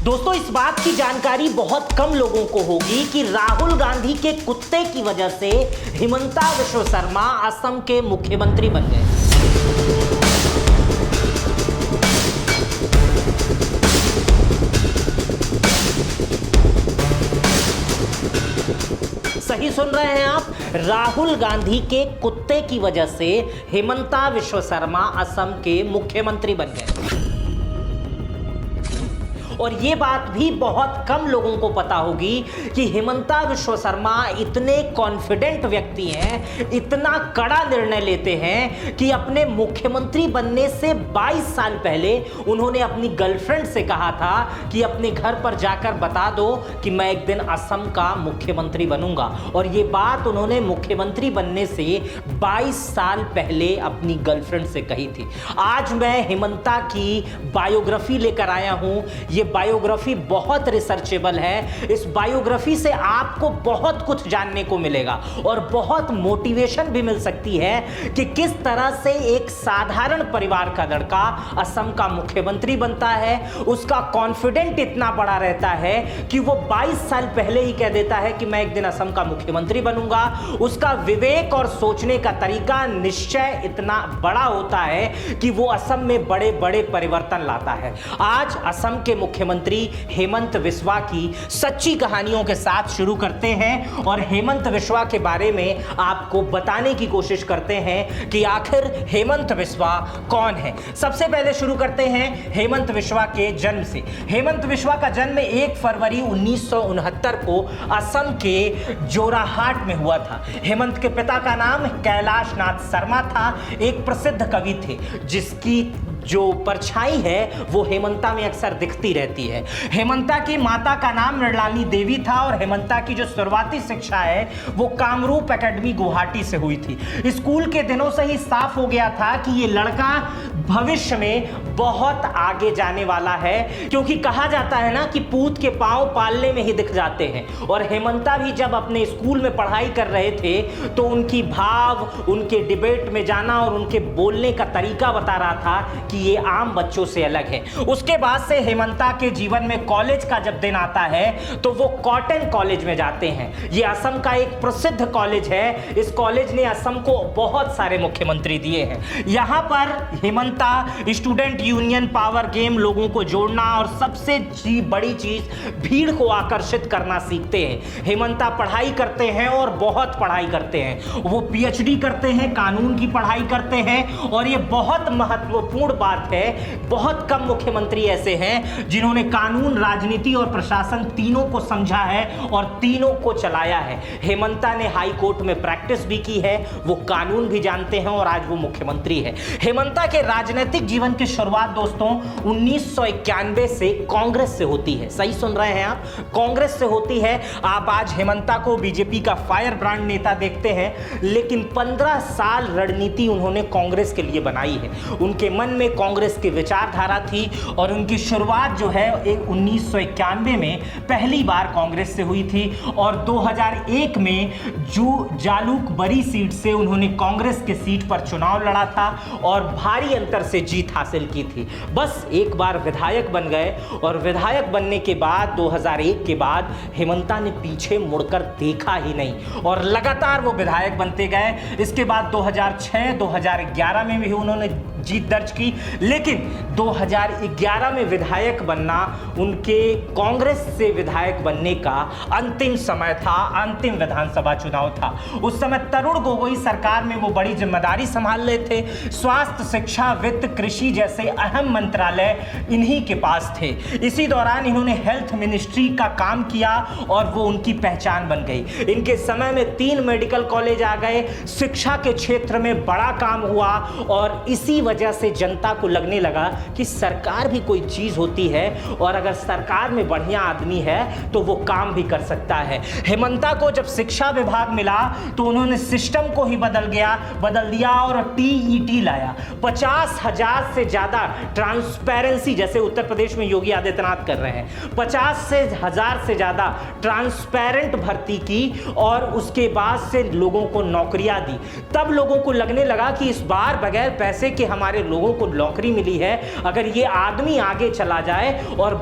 दोस्तों, इस बात की जानकारी बहुत कम लोगों को होगी कि राहुल गांधी के कुत्ते की वजह से हिमंता विश्व शर्मा असम के मुख्यमंत्री बन गए। सही सुन रहे हैं आप, राहुल गांधी के कुत्ते की वजह से हिमंता विश्व शर्मा असम के मुख्यमंत्री बन गए। और ये बात भी बहुत कम लोगों को पता होगी कि हिमंता विश्व शर्मा इतने कॉन्फिडेंट व्यक्ति हैं, इतना कड़ा निर्णय लेते हैं कि अपने मुख्यमंत्री बनने से 22 साल पहले उन्होंने अपनी गर्लफ्रेंड से कहा था कि अपने घर पर जाकर बता दो कि मैं एक दिन असम का मुख्यमंत्री बनूंगा। और ये बात उन्होंने मुख्यमंत्री बनने से 22 साल पहले अपनी गर्लफ्रेंड से कही थी। आज मैं हिमंता की बायोग्राफी लेकर आया हूं। ये बायोग्राफी बहुत रिसर्चेबल है। इस बायोग्राफी से आपको बहुत कुछ जानने को मिलेगा और बहुत मोटिवेशन भी मिल सकती है कि किस तरह से एक साधारण परिवार का लड़का असम का मुख्यमंत्री बनता है। उसका कॉन्फिडेंट इतना बड़ा रहता है कि वो 22 साल पहले ही कह देता है कि मैं एक दिन असम का मुख्यमंत्री बनूंगा। उसका विवेक और सोचने का तरीका, निश्चय इतना बड़ा होता है कि वो असम में बड़े बड़े परिवर्तन लाता है। आज असम के मुख्यमंत्री हेमंत बिस्वा की सच्ची कहानियों के साथ शुरू करते हैं और हेमंत बिस्वा के बारे में आपको बताने की कोशिश करते हैं कि आखिर हेमंत बिस्वा कौन है। सबसे पहले शुरू करते हैं हेमंत बिस्वा के जन्म से। हेमंत बिस्वा का जन्म 1 फरवरी 1969 को असम के जोराहाट में हुआ था। हेमंत के पिता का नाम कैलाश नाथ शर्मा था। एक प्रसिद्ध कवि थे जिसकी जो परछाई है वो हेमंता में अक्सर दिखती रहती है। हेमंता की माता का नाम मृणालिनी देवी था और हेमंता की जो शुरुआती शिक्षा है वो कामरूप एकेडमी गुवाहाटी से हुई थी। स्कूल के दिनों से ही साफ हो गया था कि ये लड़का भविष्य में बहुत आगे जाने वाला है, क्योंकि कहा जाता है ना कि पूत के पांव पालने में ही दिख जाते हैं। और हेमंता भी जब अपने स्कूल में पढ़ाई कर रहे थे तो उनकी भाव, उनके डिबेट में जाना और उनके बोलने का तरीका बता रहा था कि ये आम बच्चों से अलग है। उसके बाद से हेमंता के जीवन में कॉलेज का जब दिन आता है तो वो कॉटन कॉलेज में जाते हैं। ये असम का एक प्रसिद्ध कॉलेज है। इस कॉलेज ने असम को बहुत सारे मुख्यमंत्री दिए हैं। यहाँ पर Hemanta student union power game, लोगों को जोड़ना और सबसे बड़ी चीज भीड़ को आकर्षित करना सीखते हैं। हेमंता पढ़ाई करते हैं और बहुत पढ़ाई करते हैं। वो पीएचडी करते हैं, कानून की पढ़ाई करते हैं। और ये बहुत महत्वपूर्ण बात है, बहुत कम मुख्यमंत्री ऐसे हैं जिन्होंने कानून, राजनीति और प्रशासन तीनों को समझा है और तीनों को चलाया है। हेमंता ने हाई कोर्ट में प्रैक्टिस भी की है, वो कानून भी जानते हैं और आज वो मुख्यमंत्री है। हेमंता के राजनीतिक जीवन की शुरुआत दोस्तों 1991 से कांग्रेस से होती है। सही सुन रहे हैं आप, कांग्रेस से होती है। आप आज हेमंता को बीजेपी का फायर ब्रांड नेता देखते हैं, लेकिन 15 साल रणनीति उन्होंने कांग्रेस के लिए बनाई है। उनके मन में कांग्रेस की विचारधारा थी और उनकी शुरुआत जो है 1991 में पहली बार कांग्रेस से हुई थी। और 2001 में जो जालूक बरी सीट से उन्होंने कांग्रेस के सीट पर चुनाव लड़ा था और भारी अंतर से जीत हासिल की थी। बस एक बार विधायक बन गए और विधायक बनने के बाद 2001 के बाद हेमंता ने पीछे मुड़कर देखा ही नहीं और लगातार वो विधायक बनते गए। इसके बाद 2006-2011 में भी उन्होंने जीत दर्ज की, लेकिन 2011 में विधायक बनना उनके कांग्रेस से विधायक बनने का अंतिम समय था, अंतिम विधानसभा चुनाव था। उस समय तरुण गोगोई सरकार में वो बड़ी जिम्मेदारी संभाल रहे थे। स्वास्थ्य, शिक्षा, वित्त, कृषि जैसे अहम मंत्रालय इन्हीं के पास थे। इसी दौरान इन्होंने हेल्थ मिनिस्ट्री का काम किया और वो उनकी पहचान बन गई। इनके समय में 3 मेडिकल कॉलेज आ गए, शिक्षा के क्षेत्र में बड़ा काम हुआ और इसी वजह से जनता को लगने लगा कि सरकार भी कोई चीज होती है और अगर सरकार में बढ़िया आदमी है तो वो काम भी कर सकता है। हेमंता को जब शिक्षा विभाग मिला तो उन्होंने सिस्टम को ही बदल दिया और टीईटी लाया। 50,000 से ज्यादा ट्रांसपेरेंसी, जैसे उत्तर प्रदेश में योगी आदित्यनाथ कर रहे हैं, 50,000 से ज्यादा ट्रांसपेरेंट भर्ती की और उसके बाद से लोगों को नौकरियां दी। तब लोगों को लगने लगा कि इस बार बगैर पैसे के हम हमारे लोगों को नौकरी मिली है, अगर ये आदमी आगे चला जाए और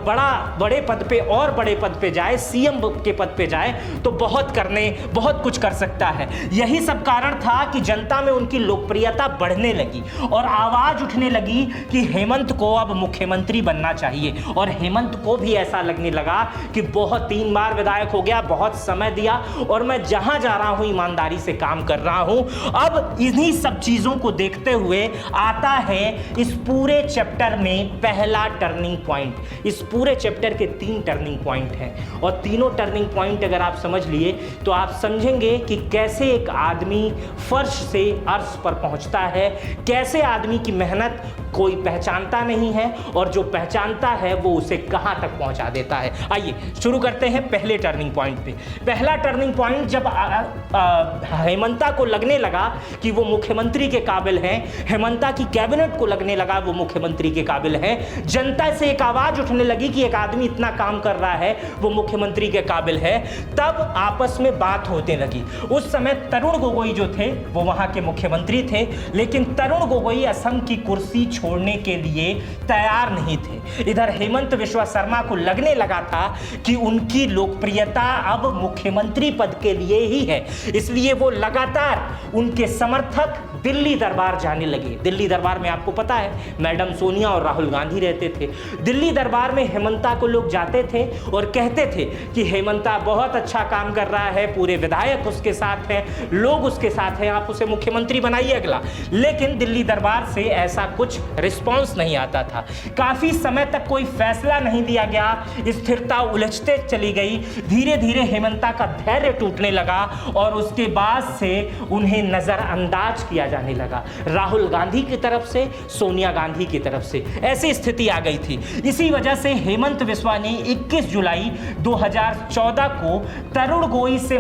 बड़े पद पे और बड़े पद पे जाए, सीएम के पद पे जाए, तो बहुत कुछ कर सकता है। यही सब कारण था कि जनता में उनकी लोकप्रियता बढ़ने लगी और आवाज उठने लगी कि हेमंत को अब मुख्यमंत्री बनना चाहिए। और हेमंत को भी ऐसा लगने लगा कि बहुत 3 बार विधायक हो गया, बहुत समय दिया और मैं जहां जा रहा हूं ईमानदारी से काम कर रहा हूं। अब इन्हीं सब चीजों को देखते हुए आता है इस पूरे चैप्टर में पहला टर्निंग पॉइंट। इस पूरे चैप्टर के 3 टर्निंग पॉइंट हैं और तीनों टर्निंग पॉइंट अगर आप समझ लिए तो आप समझेंगे कि कैसे एक आदमी फर्श से अर्श पर पहुंचता है, कैसे आदमी की मेहनत कोई पहचानता नहीं है और जो पहचानता है वो उसे कहां तक पहुंचा देता है। आइए शुरू करते हैं पहले टर्निंग पॉइंट पे। पहला टर्निंग पॉइंट जब हेमंता को लगने लगा कि वो मुख्यमंत्री के काबिल हैं, हेमंता की कैबिनेट को लगने लगा वो मुख्यमंत्री के काबिल हैं, जनता से एक आवाज उठने लगी कि एक आदमी इतना काम कर रहा है वो मुख्यमंत्री के काबिल है, तब आपस में बात होने लगी। उस समय तरुण गोगोई जो थे वो वहां के मुख्यमंत्री थे, लेकिन तरुण गोगोई असम की कुर्सी छोड़ने के लिए तैयार नहीं थे। इधर हेमंत बिस्वा शर्मा को लगने लगा था कि उनकी लोकप्रियता अब मुख्यमंत्री पद के लिए ही है, इसलिए वो लगातार उनके समर्थक दिल्ली दरबार जाने लगे। दिल्ली दरबार में आपको पता है मैडम सोनिया और राहुल गांधी रहते थे। दिल्ली दरबार में हेमंता को लोग जाते थे और कहते थे कि हेमंता बहुत अच्छा काम कर रहा है, पूरे विधायक उसके साथ हैं, लोग उसके साथ हैं, आप उसे मुख्यमंत्री बनाइए अगला। लेकिन दिल्ली दरबार से ऐसा कुछ रिस्पॉन्स नहीं आता था। काफी समय तक कोई फैसला नहीं लिया गया, स्थिरता उलझते चली गई। धीरे धीरे हेमंता का धैर्य टूटने लगा और उसके बाद से उन्हें नजरअंदाज किया जाने लगा, राहुल गांधी की तरफ से, सोनिया गांधी की तरफ से। ऐसी स्थिति आ गई थी। इसी वजह से हेमंत बिस्वा ने 21 जुलाई 2014 को तरुण गोगोई से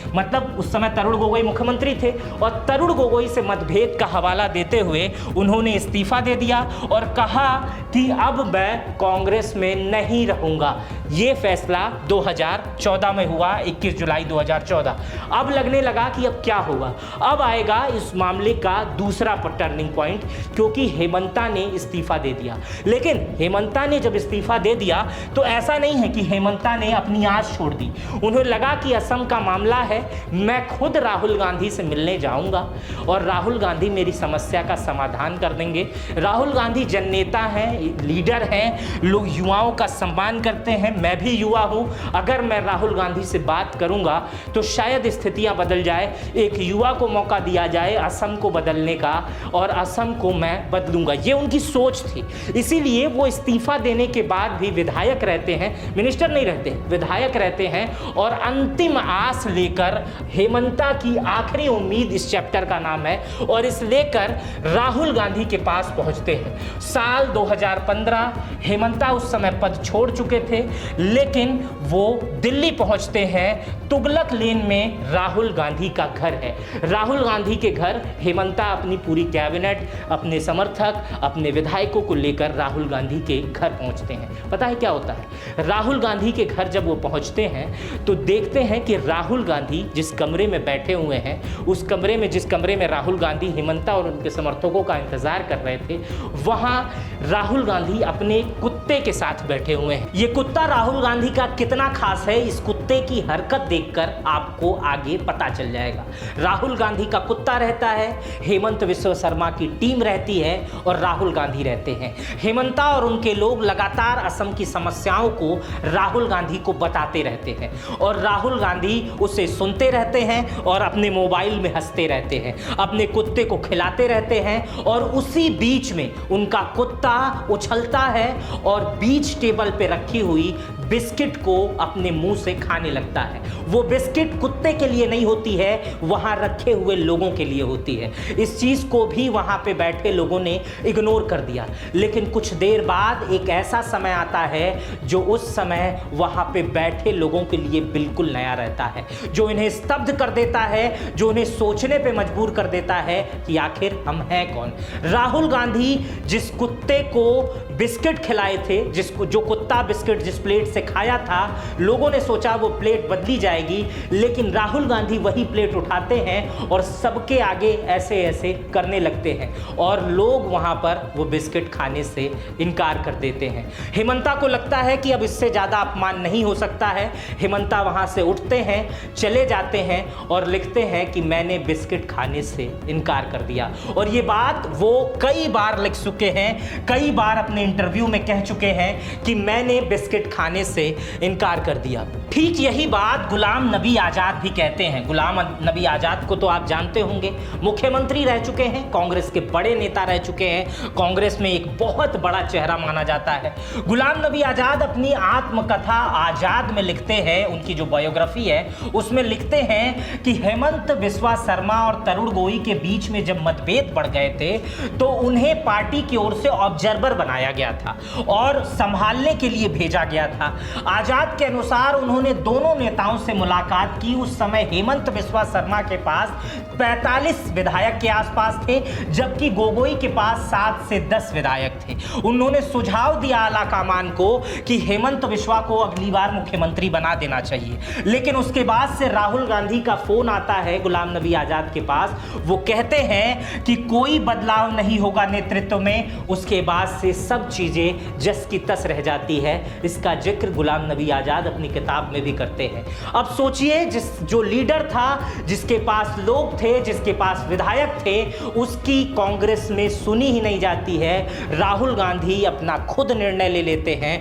मतलब उस समय तरुण गोगोई मुख्यमंत्री थे और तरुण गोगोई से मतभेद का हवाला देते हुए उन्होंने इस्तीफा दे दिया और कहा कि अब मैं कांग्रेस में नहीं रहूंगा। यह फैसला 2014 में हुआ, 21 जुलाई 2014। अब लगने लगा कि अब क्या होगा। अब आएगा इस मामले का दूसरा टर्निंग पॉइंट, क्योंकि हेमंता ने इस्तीफा दे दिया। लेकिन हेमंता ने जब इस्तीफा दे दिया तो ऐसा नहीं है कि हेमंता ने अपनी आस छोड़ दी। उन्हें लगा कि असम का मामला है, मैं खुद राहुल गांधी से मिलने जाऊंगा और राहुल गांधी मेरी समस्या का समाधान कर देंगे। राहुल गांधी जननेता हैं, लीडर हैं, लोग युवाओं का सम्मान करते हैं, मैं भी युवा हूं। अगर मैं राहुल गांधी से बात करूंगा तो शायद स्थितियां बदल जाए, एक युवा को मौका दिया जाए असम को बदलने का और असम को मैं बदलूंगा। ये उनकी सोच थी। इसीलिए वो इस्तीफा देने के बाद भी विधायक रहते हैं, मिनिस्टर नहीं रहते, विधायक रहते हैं और अंतिम आस लेकर, हेमंता की आखिरी उम्मीद इस चैप्टर का नाम है, और इस लेकर राहुल गांधी के पास पहुंचते हैं। साल 2015 हेमंता उस समय पद छोड़ चुके थे, लेकिन वो दिल्ली पहुंचते हैं। तुगलक लेन में राहुल गांधी का घर है। राहुल गांधी के घर हेमंता अपनी पूरी कैबिनेट, अपने समर्थक, अपने विधायकों को लेकर राहुल गांधी के घर पहुंचते हैं। पता है क्या होता है, राहुल गांधी के घर जब वो पहुंचते हैं तो देखते हैं कि राहुल गांधी जिस कमरे में बैठे हुए हैं, उस कमरे में, जिस कमरे में राहुल गांधी हेमंता और उनके समर्थकों का इंतजार कर रहे थे, वहां राहुल गांधी अपने कुत्ते के साथ बैठे हुए हैं। ये कुत्ता राहुल गांधी का कितना खास है, इस कुत्ते की हरकत देखकर आपको आगे पता चल जाएगा। राहुल गांधी का कुत्ता रहता है, हेमंत बिस्वा शर्मा की टीम रहती है और राहुल गांधी रहते हैं। हेमंता और उनके लोग लगातार असम की समस्याओं को राहुल गांधी को बताते रहते हैं और राहुल गांधी उसे सुनते रहते हैं और अपने मोबाइल में हंसते रहते हैं, अपने कुत्ते को खिलाते रहते हैं। और उसी बीच में उनका कुत्ता उछलता है और बीच टेबल पे रखी हुई बिस्किट को अपने मुंह से खाने लगता है। वो बिस्किट कुत्ते के लिए नहीं होती है, वहां रखे हुए लोगों के लिए होती है। इस चीज को भी वहां पे बैठे लोगों ने इग्नोर कर दिया। लेकिन कुछ देर बाद एक ऐसा समय आता है जो उस समय वहां पे बैठे लोगों के लिए बिल्कुल नया रहता है, जो इन्हें स्तब्ध कर देता है, जो इन्हें सोचने पे मजबूर कर देता है कि आखिर हम हैं कौन। राहुल गांधी जिस कुत्ते को बिस्किट खिलाए थे, जो कुत्ता बिस्किट जिस प्लेट से खाया था, लोगों ने सोचा वो प्लेट बदली जाएगी, लेकिन राहुल गांधी वही प्लेट उठाते हैं और सबके आगे ऐसे ऐसे करने लगते हैं और लोग वहां पर वो बिस्किट खाने से इनकार कर देते हैं। हेमंता को लगता है कि अब इससे ज़्यादा अपमान नहीं हो सकता है। हेमंता वहां से उठते हैं, चले जाते हैं और लिखते हैं कि मैंने बिस्किट खाने से इनकार कर दिया। और ये बात वो कई बार लिख चुके हैं, कई बार अपने इंटरव्यू में कह चुके हैं कि मैंने बिस्किट खाने से इनकार कर दिया। ठीक यही बात गुलाम नबी आज़ाद भी कहते हैं। गुलाम नबी आज़ाद को तो आप जानते होंगे, मुख्यमंत्री रह चुके हैं, कांग्रेस के बड़े नेता रह चुके हैं, कांग्रेस में एक बहुत बड़ा चेहरा माना जाता है। गुलाम नबी आज़ाद अपनी आत्मकथा आज़ाद में लिखते हैं, उनकी जो बायोग्राफी है उसमें लिखते हैं कि हेमंत बिस्वा शर्मा और तरुण गोगोई के बीच में जब मतभेद बढ़ गए थे तो उन्हें पार्टी की ओर से ऑब्जर्वर बनाया गया था और संभालने के लिए भेजा गया था। आज़ाद के अनुसार उन्होंने दोनों नेताओं से मुलाकात की। उस समय हेमंत बिस्वा शर्मा के पास 45 विधायक के आसपास थे, जबकि गोगोई के पास 7 से 10 विधायक थे। उन्होंने सुझाव दिया आलाकमान को कि हेमंत बिस्वा को अगली बार मुख्यमंत्री बना देना चाहिए, लेकिन उसके बाद से राहुल गांधी का फोन आता है गुलाम नबी आज़ाद के पास। वो कहते हैं कि कोई बदलाव नहीं होगा नेतृत्व में। उसके बाद से सब चीजें जस की तस रह जाती है। इसका जिक्र गुलाम नबी आज़ाद अपनी किताब में भी करते हैं। अब सोचिए, जो लीडर था, जिसके पास लोग थे, जिसके पास विधायक थे, उसकी कांग्रेस में सुनी ही नहीं जाती है। राहुल गांधी अपना खुद निर्णय ले लेते हैं।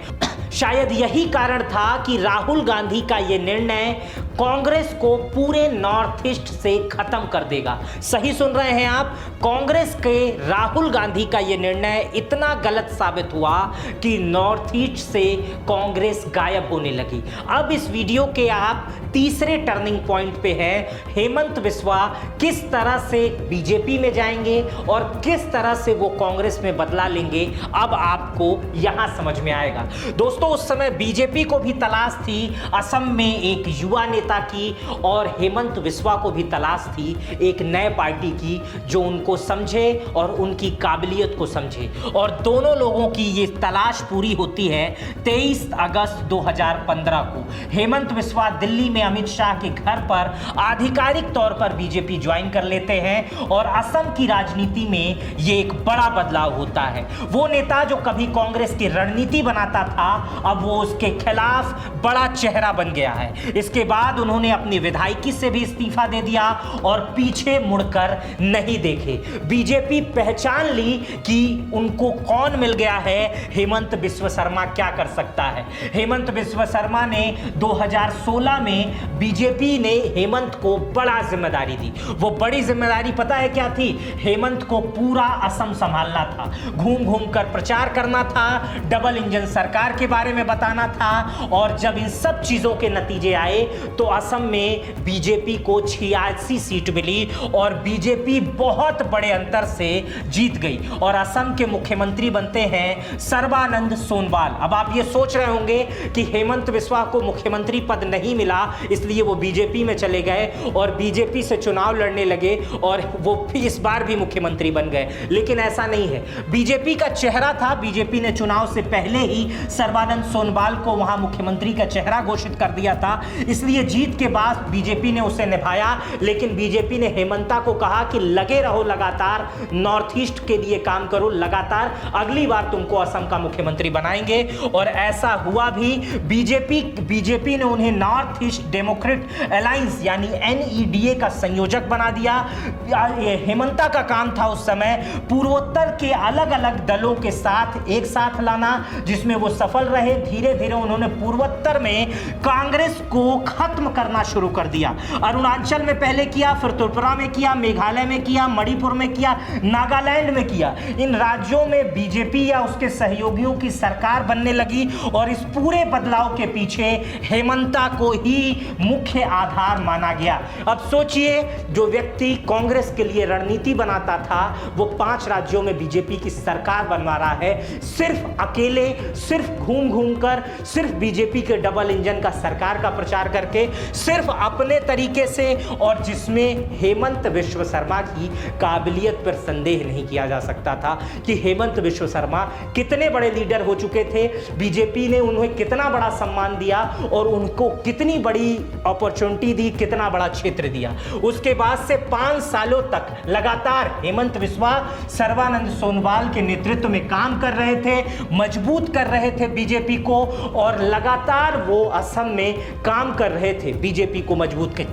शायद यही कारण था कि राहुल गांधी का यह निर्णय कांग्रेस को पूरे नॉर्थ ईस्ट से खत्म कर देगा। सही सुन रहे हैं आप, कांग्रेस के राहुल गांधी का यह निर्णय इतना गलत साबित हुआ कि नॉर्थ ईस्ट से कांग्रेस गायब होने लगी। अब इस वीडियो के आप तीसरे टर्निंग पॉइंट पे हैं। हेमंत बिस्वा किस तरह से बीजेपी में जाएंगे और किस तरह से वो कांग्रेस में बदला लेंगे, अब आपको यहां समझ में आएगा। दोस्तों, उस समय बीजेपी को भी तलाश थी असम में एक युवा नेता की, और हेमंत बिस्वा को भी तलाश थी एक नए पार्टी की जो उनको समझे और उनकी काबिलियत को समझे। और दोनों लोगों की ये तलाश पूरी होती है 23 अगस्त 2015 को। हेमंत बिस्वा दिल्ली में अमित शाह के घर पर आधिकारिक तौर पर बीजेपी ज्वाइन कर लेते हैं और असम की राजनीति में ये एक बड़ा बदलाव होता है। वो नेता जो कभी कांग्रेस की रणनीति बनाता था, अब वो उसके खिलाफ बड़ा चेहरा बन गया है। इसके बाद उन्होंने अपनी विधायकी से भी इस्तीफा दे दिया और पीछे मुड़कर नहीं देखे। बीजेपी पहचान ली कि उनको कौन मिल गया है, हेमंत बिस्वा शर्मा क्या कर सकता है। हेमंत बिस्वा शर्मा ने 2016 में बीजेपी ने हेमंत को बड़ा जिम्मेदारी दी। वो बड़ी जिम्मेदारी पता है क्या थी? हेमंत को पूरा असम संभालना था, घूम घूम कर प्रचार करना था, डबल इंजन सरकार के बारे में बताना था। और जब इन सब चीजों के नतीजे आए तो असम में बीजेपी को 86 सीट मिली और बीजेपी बहुत बड़े अंतर से जीत गई और असम के मुख्यमंत्री बनते हैं सर्बानंद सोनोवाल। अब आप ये सोच रहे होंगे कि हेमंत बिस्वा को मुख्यमंत्री पद नहीं मिला इसलिए वो बीजेपी में चले गए और बीजेपी से चुनाव लड़ने लगे और वो इस बार भी मुख्यमंत्री बन गए, लेकिन ऐसा नहीं है। बीजेपी का चेहरा था, बीजेपी ने चुनाव से पहले ही सर्बानंद सोनोवाल को वहां मुख्यमंत्री का चेहरा घोषित कर दिया था, इसलिए जीत के बाद बीजेपी ने उसे निभाया। लेकिन बीजेपी ने हेमंता को कहा कि लगे रहो, लगातार नॉर्थ ईस्ट के लिए काम करो, लगातार अगली बार तुमको असम का मुख्यमंत्री बनाएंगे। और ऐसा हुआ भी। बीजेपी ने उन्हें नॉर्थ ईस्ट डेमोक्रेट अलायंस यानी NEDA का संयोजक बना दिया। हेमंता का काम था उस समय पूर्वोत्तर के अलग अलग दलों के साथ एक साथ लाना, जिसमें वो सफल रहे। धीरे धीरे उन्होंने पूर्वोत्तर में कांग्रेस को खत्म करना शुरू कर दिया। अरुणाचल में पहले किया, फिर त्रिपुरा में किया, मेघालय में किया, मणिपुर में किया, नागालैंड में किया। इन राज्यों में बीजेपी या उसके सहयोगियों की सरकार बनने लगी और इस पूरे बदलाव के पीछे हेमंता को ही मुख्य आधार माना गया। अब सोचिए, जो व्यक्ति कांग्रेस के लिए रणनीति बनाता था वो 5 राज्यों में बीजेपी की सरकार बनवा रहा है, सिर्फ अकेले, सिर्फ घूम घूम कर, सिर्फ बीजेपी के डबल इंजन का सरकार का प्रचार करके। थे सिर्फ अपने तरीके से, और जिसमें हेमंत विश्व शर्मा की काबिलियत पर संदेह नहीं किया जा सकता था कि हेमंत विश्व शर्मा कितने बड़े लीडर हो चुके थे, बीजेपी ने उन्हें कितना बड़ा सम्मान दिया और उनको कितनी बड़ी अपॉर्चुनिटी दी, कितना बड़ा क्षेत्र दिया। उसके बाद से 5 सालों तक लगातार हेमंत विश्वा सर्बानंद सोनोवाल के नेतृत्व में काम कर रहे थे, मजबूत कर रहे थे बीजेपी को, और लगातार वो असम में काम कर रहे थे बीजेपी को मजबूत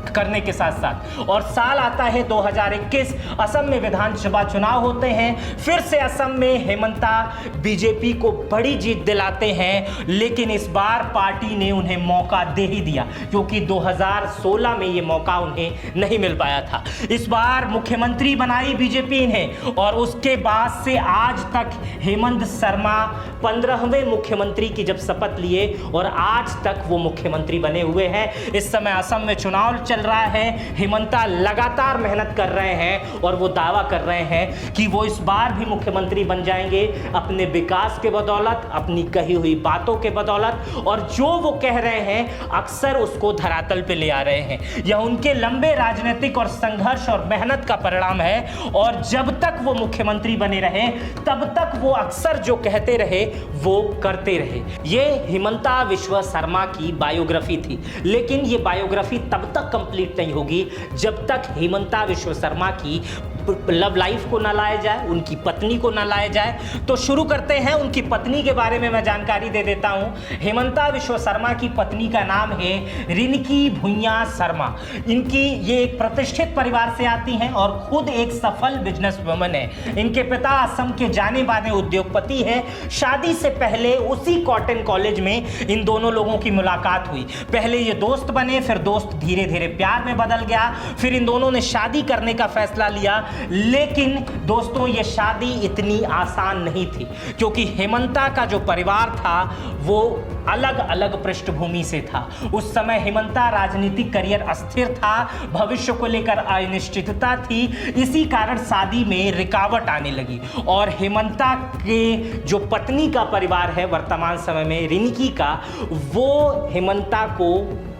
करने के साथ साथ। और साल आता है 2021, असम में विधानसभा चुनाव होते हैं, फिर से असम में हेमंता बीजेपी को बड़ी जीत दिलाते हैं, लेकिन इस बार पार्टी ने उन्हें मौका दे ही दिया, क्योंकि 2016 में ये मौका उन्हें नहीं मिल पाया था। इस बार मुख्यमंत्री बनाई बीजेपी ने, और उसके बाद से आज तक हेमंत शर्मा 15वें मुख्यमंत्री की जब शपथ लिए और आज तक वो मुख्यमंत्री बने हुए हैं। इस समय असम में चुनाव चल रहा है, हेमंता लगातार मेहनत कर रहे हैं और वो दावा कर रहे हैं कि वो इस बार भी मुख्यमंत्री बन जाएंगे अपने विकास के बदौलत, अपनी कही हुई बातों के बदौलत, और जो वो कह रहे हैं अक्सर उसको धरातल पे ले आ रहे हैं। यह उनके लंबे राजनीतिक और संघर्ष और मेहनत का परिणाम है, और जब तक वो मुख्यमंत्री बने रहे तब तक वो अक्सर जो कहते रहे वो करते रहे। ये हेमंता विश्व शर्मा की बायोग्राफी थी, लेकिन ये बायोग्राफी तब तक कंप्लीट नहीं होगी जब तक हेमंता विश्व शर्मा की लव लाइफ को ना लाया जाए, उनकी पत्नी को ना लाया जाए। तो शुरू करते हैं उनकी पत्नी के बारे में मैं जानकारी दे देता हूं। हेमंता विश्व शर्मा की पत्नी का नाम है रिंकी भुइयां शर्मा। इनकी ये एक प्रतिष्ठित परिवार से आती हैं और खुद एक सफल बिजनेस वुमन है। इनके पिता असम के जाने माने उद्योगपति हैं। शादी से पहले उसी कॉटन कॉलेज में इन दोनों लोगों की मुलाकात हुई। पहले ये दोस्त बने, फिर दोस्त धीरे धीरे प्यार में बदल गया, फिर इन दोनों ने शादी करने का फैसला लिया। लेकिन दोस्तों ये शादी इतनी आसान नहीं थी, क्योंकि हेमंता का जो परिवार था वो अलग अलग पृष्ठभूमि से था। उस समय हेमंता राजनीतिक करियर अस्थिर था, भविष्य को लेकर अनिश्चितता थी, इसी कारण शादी में रुकावट आने लगी। और हेमंता के जो पत्नी का परिवार है वर्तमान समय में रिंकी का, वो हेमंता को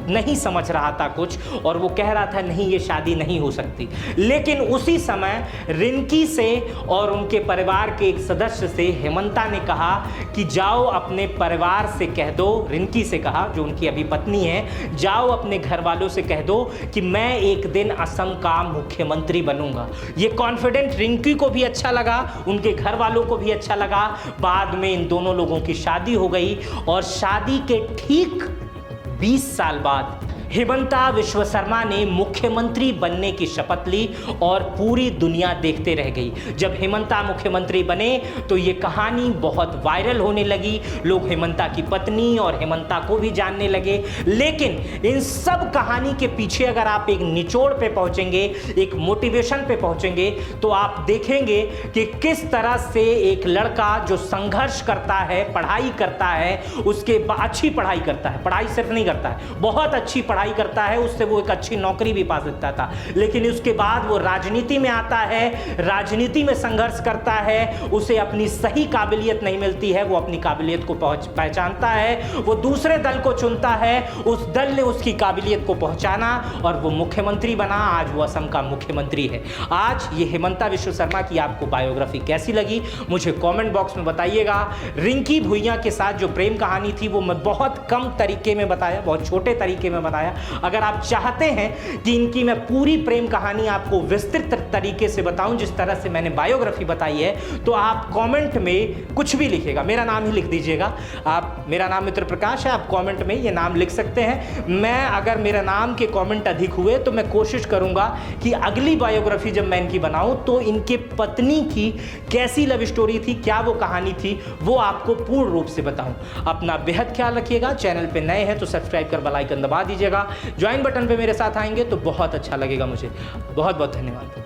नहीं समझ रहा था कुछ, और वो कह रहा था नहीं ये शादी नहीं हो सकती। लेकिन उसी समय रिंकी से और उनके परिवार के एक सदस्य से हेमंता ने कहा कि जाओ अपने परिवार से कह दो, रिंकी से कहा जो उनकी अभी पत्नी है, जाओ अपने घर वालों से कह दो कि मैं एक दिन असम का मुख्यमंत्री बनूंगा। ये कॉन्फिडेंट रिंकी को भी अच्छा लगा, उनके घर वालों को भी अच्छा लगा। बाद में इन दोनों लोगों की शादी हो गई, और शादी के ठीक 20 साल बाद हेमंता विश्व शर्मा ने मुख्यमंत्री बनने की शपथ ली, और पूरी दुनिया देखते रह गई। जब हेमंता मुख्यमंत्री बने तो ये कहानी बहुत वायरल होने लगी, लोग हेमंता की पत्नी और हेमंता को भी जानने लगे। लेकिन इन सब कहानी के पीछे अगर आप एक निचोड़ पे पहुंचेंगे, एक मोटिवेशन पे पहुंचेंगे, तो आप देखेंगे कि किस तरह से एक लड़का जो संघर्ष करता है, पढ़ाई करता है, उसके अच्छी पढ़ाई करता है, पढ़ाई सिर्फ नहीं करता है, बहुत अच्छी पढ़ाई करता है, उससे वो एक अच्छी नौकरी भी पा सकता था। लेकिन उसके बाद वो राजनीति में आता है, राजनीति में संघर्ष करता है, उसे अपनी सही काबिलियत नहीं मिलती है, वो अपनी काबिलियत को पहचानता है, वो दूसरे दल को चुनता है, उस दल ने उसकी काबिलियत को पहचाना और वो मुख्यमंत्री बना। आज वो असम का मुख्यमंत्री है। आज ये हेमंता विश्व शर्मा की आपको बायोग्राफी कैसी लगी मुझे कमेंट बॉक्स में बताइएगा। रिंकी भुइयां के साथ जो प्रेम कहानी थी वो मैं बहुत कम तरीके में बताया, बहुत छोटे तरीके में बताया। अगर आप चाहते हैं कि इनकी मैं पूरी प्रेम कहानी आपको विस्तृत तरीके से बताऊं जिस तरह से मैंने बायोग्राफी बताई है, तो आप कमेंट में कुछ भी लिखिएगा, मेरा नाम ही लिख दीजिएगा। आप, मेरा नाम मित्र प्रकाश है, आप कमेंट में ये नाम लिख सकते हैं। मैं अगर मेरा नाम के कमेंट अधिक हुए तो मैं कोशिश करूंगा कि अगली बायोग्राफी जब मैं इनकी बनाऊं तो इनके पत्नी की कैसी लव स्टोरी थी, क्या वो कहानी थी, वो आपको पूर्ण रूप से बताऊं। अपना बेहद ख्याल रखिएगा। चैनल पे नए हैं तो सब्सक्राइब कर बेल आइकन दबा दीजिएगा। ज्वाइन बटन पे मेरे साथ आएंगे तो बहुत अच्छा लगेगा मुझे। बहुत बहुत धन्यवाद।